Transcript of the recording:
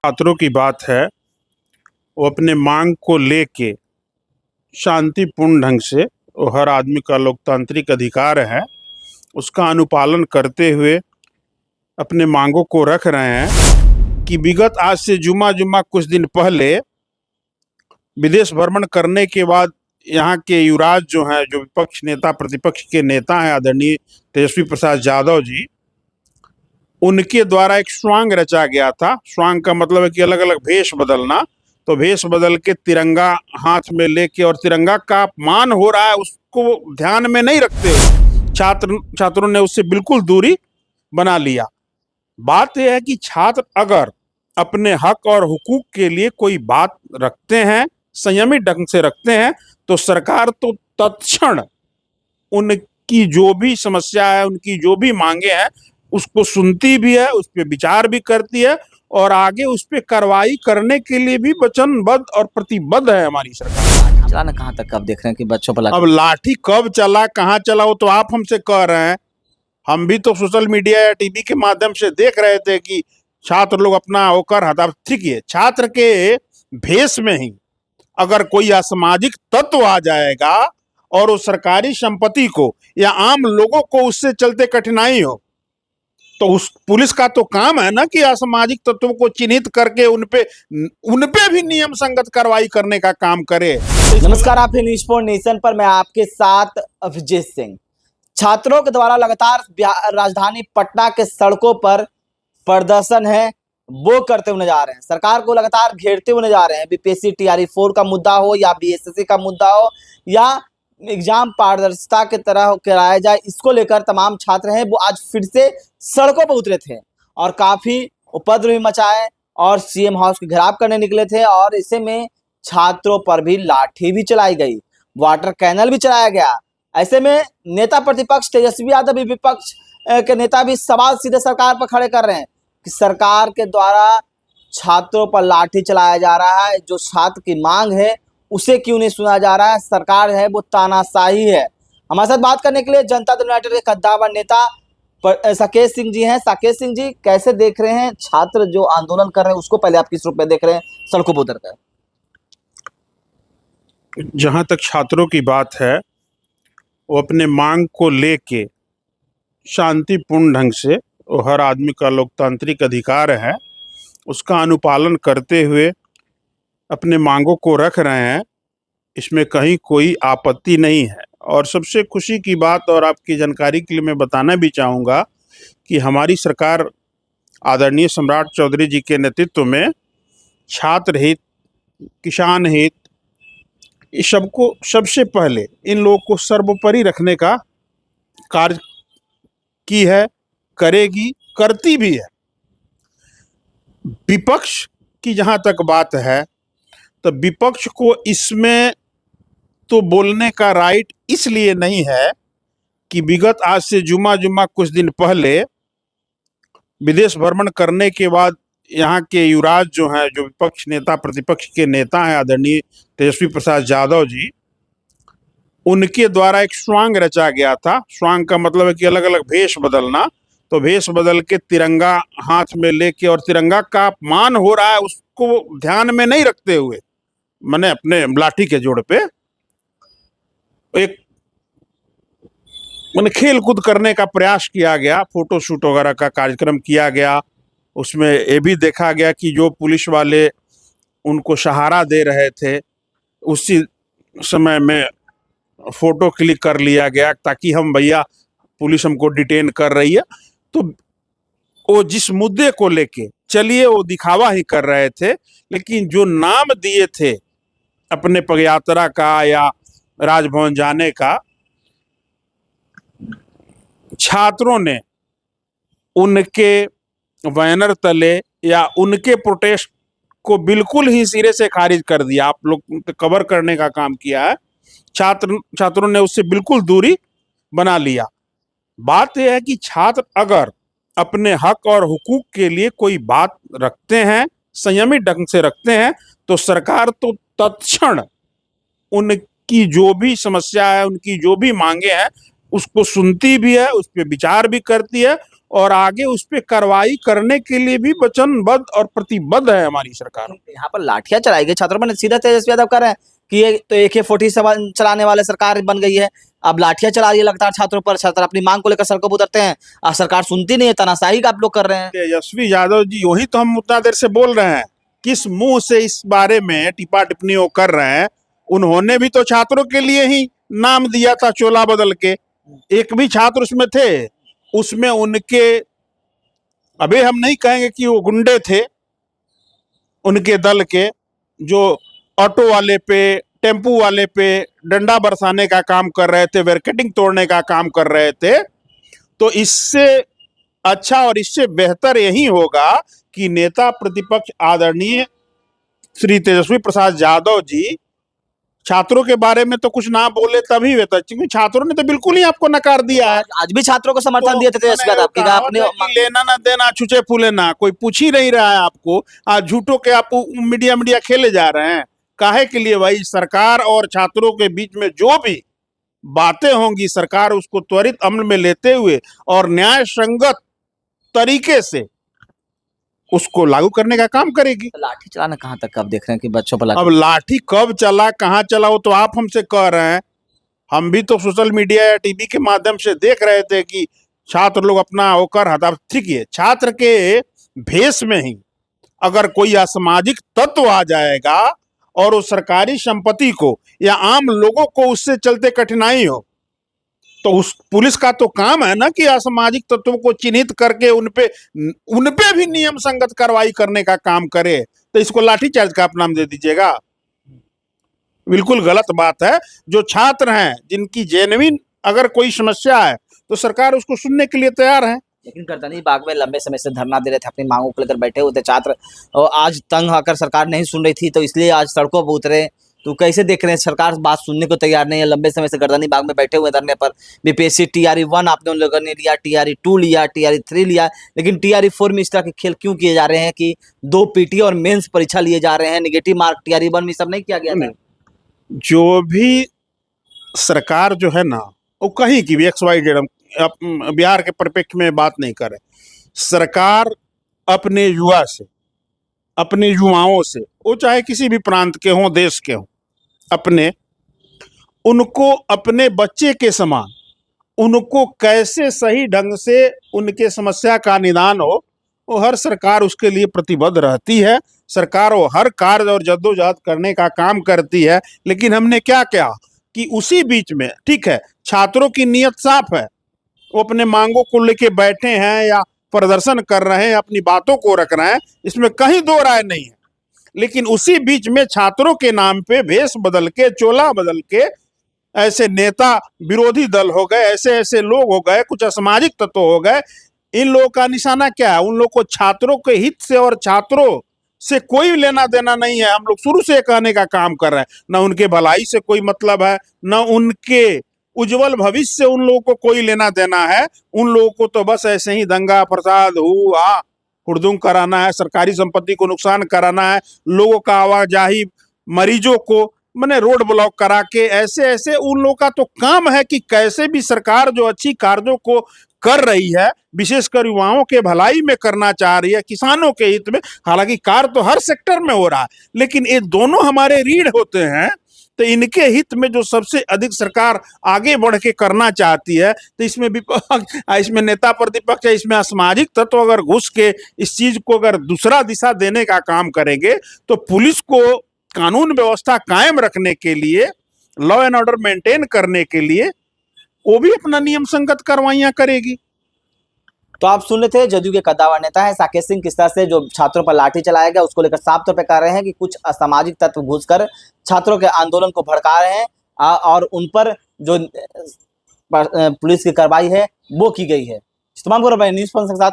छात्रों की बात है, वो अपने मांग को लेके शांतिपूर्ण ढंग से, वो हर आदमी का लोकतांत्रिक अधिकार है, उसका अनुपालन करते हुए अपने मांगों को रख रहे हैं कि विगत आज से जुमा कुछ दिन पहले विदेश भ्रमण करने के बाद यहाँ के युवराज जो हैं, जो विपक्ष नेता प्रतिपक्ष के नेता हैं आदरणीय तेजस्वी प्रसाद यादव जी, उनके द्वारा एक स्वांग रचा गया था। स्वांग का मतलब है कि अलग अलग भेष बदलना। तो भेष बदल के तिरंगा हाथ में लेके, और तिरंगा का अपमान हो रहा है उसको ध्यान में नहीं रखते हुए छात्रों ने उससे बिल्कुल दूरी बना लिया। बात यह है कि छात्र अगर अपने हक और हुकूक के लिए कोई बात रखते हैं, संयमित ढंग से रखते हैं, तो सरकार तो तत्क्षण उनकी जो भी समस्या है, उनकी जो भी मांगे हैं, उसको सुनती भी है, उस पर विचार भी करती है और आगे उस पर कार्रवाई करने के लिए भी वचनबद्ध और प्रतिबद्ध है हमारी सरकार। चलाना कहाँ तक कब देख रहे हैं कि बच्चों पर अब लाठी कब चला, कहाँ चला, वो तो आप हमसे कह रहे हैं। हम भी तो सोशल मीडिया या टीवी के माध्यम से देख रहे थे कि छात्र लोग अपना होकर हटा। ठीक है, छात्र के भेष में ही अगर कोई असामाजिक तत्व आ जाएगा और उस सरकारी संपत्ति को या आम लोगों को उससे चलते कठिनाई हो, तो उस पुलिस का तो काम है ना कि असामाजिक तत्वों को चिन्हित करके उनपे भी नियम संगत कार्रवाई करने का काम करे। नमस्कार, आप न्यूज़ फॉर नेशन पर मैं आपके साथ अभिजीत सिंह। छात्रों के द्वारा लगातार राजधानी पटना के सड़कों पर प्रदर्शन है वो करते हुए नजर आ रहे हैं। सरकार को लगातार घेरते हुए नजर आ रहे हैं। बीपीएससी टीआरई 4 का मुद्दा हो या बीएसएससी का मुद्दा हो या एग्जाम पारदर्शिता की तरह कराया जाए, इसको लेकर तमाम छात्र हैं वो आज फिर से सड़कों पर उतरे थे और काफी उपद्रव भी मचाए और सीएम हाउस के घेराव करने निकले थे। और ऐसे में छात्रों पर भी लाठी भी चलाई गई, वाटर कैनल भी चलाया गया। ऐसे में नेता प्रतिपक्ष तेजस्वी यादव भी, विपक्ष के नेता भी सवाल सीधे सरकार पर खड़े कर रहे हैं कि सरकार के द्वारा छात्रों पर लाठी चलाया जा रहा है। जो छात्र की मांग है उसे क्यों नहीं सुना जा रहा है? सरकार है वो तानाशाही है। हमारे साथ बात करने के लिए जनता दल यूनाइटेड के कद्दावर नेता साकेत सिंह जी हैं। साकेत सिंह जी, कैसे देख रहे हैं छात्र जो आंदोलन कर रहे हैं उसको? पहले आप किस रूप में देख रहे हैं सड़कों पर उतर कर? जहां तक छात्रों की बात है, वो अपने मांग को लेके शांतिपूर्ण ढंग से, वो हर आदमी का लोकतांत्रिक अधिकार है, उसका अनुपालन करते हुए अपने मांगों को रख रहे हैं। इसमें कहीं कोई आपत्ति नहीं है। और सबसे खुशी की बात, और आपकी जानकारी के लिए मैं बताना भी चाहूँगा कि हमारी सरकार आदरणीय सम्राट चौधरी जी के नेतृत्व में छात्र हित, किसान हित, इस सबको सबसे पहले इन लोगों को सर्वोपरि रखने का कार्य की है, करेगी, करती भी है। विपक्ष की जहाँ तक बात है, तो विपक्ष को इसमें तो बोलने का राइट इसलिए नहीं है कि विगत आज से जुमा कुछ दिन पहले विदेश भ्रमण करने के बाद यहाँ के युवराज जो हैं, जो विपक्ष नेता प्रतिपक्ष के नेता हैं आदरणीय तेजस्वी प्रसाद यादव जी, उनके द्वारा एक स्वांग रचा गया था। स्वांग का मतलब है कि अलग अलग भेष बदलना। तो भेष बदल के तिरंगा हाथ में लेके, और तिरंगा का अपमान हो रहा है उसको ध्यान में नहीं रखते हुए मैंने अपने लाठी के जोड़ पे एक मैंने खेल कूद करने का प्रयास किया गया, फोटो शूट वगैरह का कार्यक्रम किया गया। उसमें ये भी देखा गया कि जो पुलिस वाले उनको सहारा दे रहे थे, उसी समय में फोटो क्लिक कर लिया गया ताकि हम भैया पुलिस हमको डिटेन कर रही है। तो वो जिस मुद्दे को लेके चलिए वो दिखावा ही कर रहे थे, लेकिन जो नाम दिए थे अपने पदयात्रा का या राजभवन जाने का, छात्रों ने उनके बैनर तले या उनके प्रोटेस्ट को बिल्कुल ही सिरे से खारिज कर दिया। आप लोग कवर करने का काम किया है, छात्रों ने उससे बिल्कुल दूरी बना लिया। बात यह है कि छात्र अगर अपने हक और हुकूक के लिए कोई बात रखते हैं, संयमित ढंग से रखते हैं, तो सरकार तो तत्क्षण उनकी जो भी समस्या है, उनकी जो भी मांगे हैं, उसको सुनती भी है, उस पर विचार भी करती है और आगे उस पर कार्रवाई करने के लिए भी वचनबद्ध और प्रतिबद्ध है हमारी सरकार। यहाँ पर लाठियां चलाई गई छात्रों पर, सीधा तेजस्वी यादव कह रहे हैं कि ये तो AK-47 चलाने वाले सरकार बन गई है, अब लाठियां चला रही है लगातार छात्रों पर, छात्र अपनी मांग को लेकर सड़कों पर उतरते हैं, सरकार सुनती नहीं है, तानाशाही का आप लोग कर रहे हैं। तेजस्वी यादव जी, वही तो हम उतना देर से बोल रहे हैं, किस मुंह से इस बारे में टिपा टिप्पणी वो कर रहे हैं। उन्होंने भी तो छात्रों के लिए ही नाम दिया था चोला बदल के, एक भी छात्र उसमें थे, उसमें उनके, अभी हम नहीं कहेंगे कि वो गुंडे थे, उनके दल के जो ऑटो वाले पे, टेम्पू वाले पे डंडा बरसाने का काम कर रहे थे, बैरिकेडिंग तोड़ने का काम कर रहे थे। तो इससे अच्छा और इससे बेहतर यही होगा कि नेता प्रतिपक्ष आदरणीय श्री तेजस्वी प्रसाद यादव जी छात्रों के बारे में तो कुछ ना बोले तभी बेहतर, क्योंकि छात्रों ने तो बिल्कुल ही आपको नकार दिया है। आज भी छात्रों को समर्थन तो दिए थे तेजस्वी यादव की, अपने लेना ना देना, छुचे फूले ना, कोई पूछ ही नहीं रहा है आपको। आज झूठों के आप मीडिया खेले जा रहे हैं, काहे के लिए भाई? सरकार और छात्रों के बीच में जो भी बातें होंगी, सरकार उसको त्वरित अमल में लेते हुए और न्याय संगत तरीके से उसको लागू करने का काम करेगी। लाठी चलाना कहाँ तक अब देख रहे हैं कि बच्चों पर अब लाठी कब चला, कहाँ चला, वो तो आप हमसे कह रहे हैं। हम भी तो सोशल मीडिया या टीवी के माध्यम से देख रहे थे कि छात्र लोग अपना होकर हटा। ठीक है, छात्र के भेष में ही अगर कोई असामाजिक तत्व आ जाएगा और वो सरकारी संपत्ति को या आम लोगों को उससे चलते कठिनाई हो, तो उस पुलिस का तो काम है ना कि असामाजिक तत्वों को चिन्हित करके उनपे भी नियम संगत कार्रवाई करने का काम करे। तो इसको लाठीचार्ज का आप नाम दे दीजिएगा, बिल्कुल गलत बात है। जो छात्र हैं, जिनकी जेन्युइन अगर कोई समस्या है तो सरकार उसको सुनने के लिए तैयार है। लेकिन गर्दनी बाग में लंबे समय से धरना दे रहे थे, अपनी मांगों को लेकर बैठे हुए थे छात्र, और आज तंग आकर सरकार नहीं सुन रही थी तो इसलिए आज सड़कों पर उतरे। तो कैसे देख रहे हैं, सरकार बात सुनने को तैयार नहीं है, लंबे समय से गर्दनी बाग में बैठे हुए धरने पर। बीपीएससी TRE 1 आपने उन लोगों ने लिया, TRE 2 लिया, TRE 3 लिया, लेकिन TRE 4 में इस तरह के खेल क्यों किए जा रहे हैं कि 2 PT और मेंस परीक्षा लिए जा रहे हैं, नेगेटिव मार्क TRE 1 में सब नहीं किया गया था? जो भी सरकार जो है ना, वो कहीं की भी XYZ, बिहार के परिप्रेक्ष्य में बात नहीं करे, सरकार अपने युवा से, अपने युवाओं से, वो चाहे किसी भी प्रांत के हों, देश के हों, उनको अपने बच्चे के समान, उनको कैसे सही ढंग से उनके समस्या का निदान हो, वो हर सरकार उसके लिए प्रतिबद्ध रहती है। सरकार वो हर कार्य और जद्दोजहद करने का काम करती है। लेकिन हमने क्या किया कि उसी बीच में, ठीक है, छात्रों की नीयत साफ है, वो अपने मांगों को लेके बैठे हैं या प्रदर्शन कर रहे हैं, अपनी बातों को रख रहे हैं, इसमें कहीं दो राय नहीं है। लेकिन उसी बीच में छात्रों के नाम पे भेष बदल के, चोला बदल के ऐसे नेता विरोधी दल हो गए, ऐसे ऐसे लोग हो गए, कुछ असामाजिक तत्व हो गए। इन लोगों का निशाना क्या है? उन लोगों को छात्रों के हित से और छात्रों से कोई लेना देना नहीं है। हम लोग शुरू से कहने का काम कर रहे हैं, न उनके भलाई से कोई मतलब है, न उनके उज्जवल भविष्य से उन लोगों को कोई लेना देना है। उन लोगों को तो बस ऐसे ही दंगा फसाद हुआ हुड़दुम कराना है, सरकारी संपत्ति को नुकसान कराना है, लोगों का आवाजाही, मरीजों को मैंने रोड ब्लॉक करा के, ऐसे ऐसे उन लोगों का तो काम है कि कैसे भी सरकार जो अच्छी कार्यों को कर रही है, विशेषकर युवाओं के भलाई में करना चाह रही है, किसानों के हित में, हालांकि कार्य तो हर सेक्टर में हो रहा है, लेकिन ये दोनों हमारे रीढ़ होते हैं। तो इनके हित में जो सबसे अधिक सरकार आगे बढ़ के करना चाहती है, तो इसमें इसमें नेता प्रतिपक्ष है, इसमें असामाजिक तत्व अगर घुस के इस चीज को अगर दूसरा दिशा देने का काम करेंगे, तो पुलिस को कानून व्यवस्था कायम रखने के लिए, लॉ एंड ऑर्डर मेंटेन करने के लिए वो भी अपना नियम संगत कार्रवाइयां करेगी। तो आप सुन रहे थे जदयू के कद्दावर नेता है साकेत सिंह, किस तरह से जो छात्रों पर लाठी चलाया गया उसको लेकर साफ तौर पर कह रहे हैं कि कुछ असामाजिक तत्व घुसकर छात्रों के आंदोलन को भड़का रहे हैं, और उन पर जो पुलिस की कार्रवाई है वो की गई है। इस तमाम खबरों पर न्यूज़ के साथ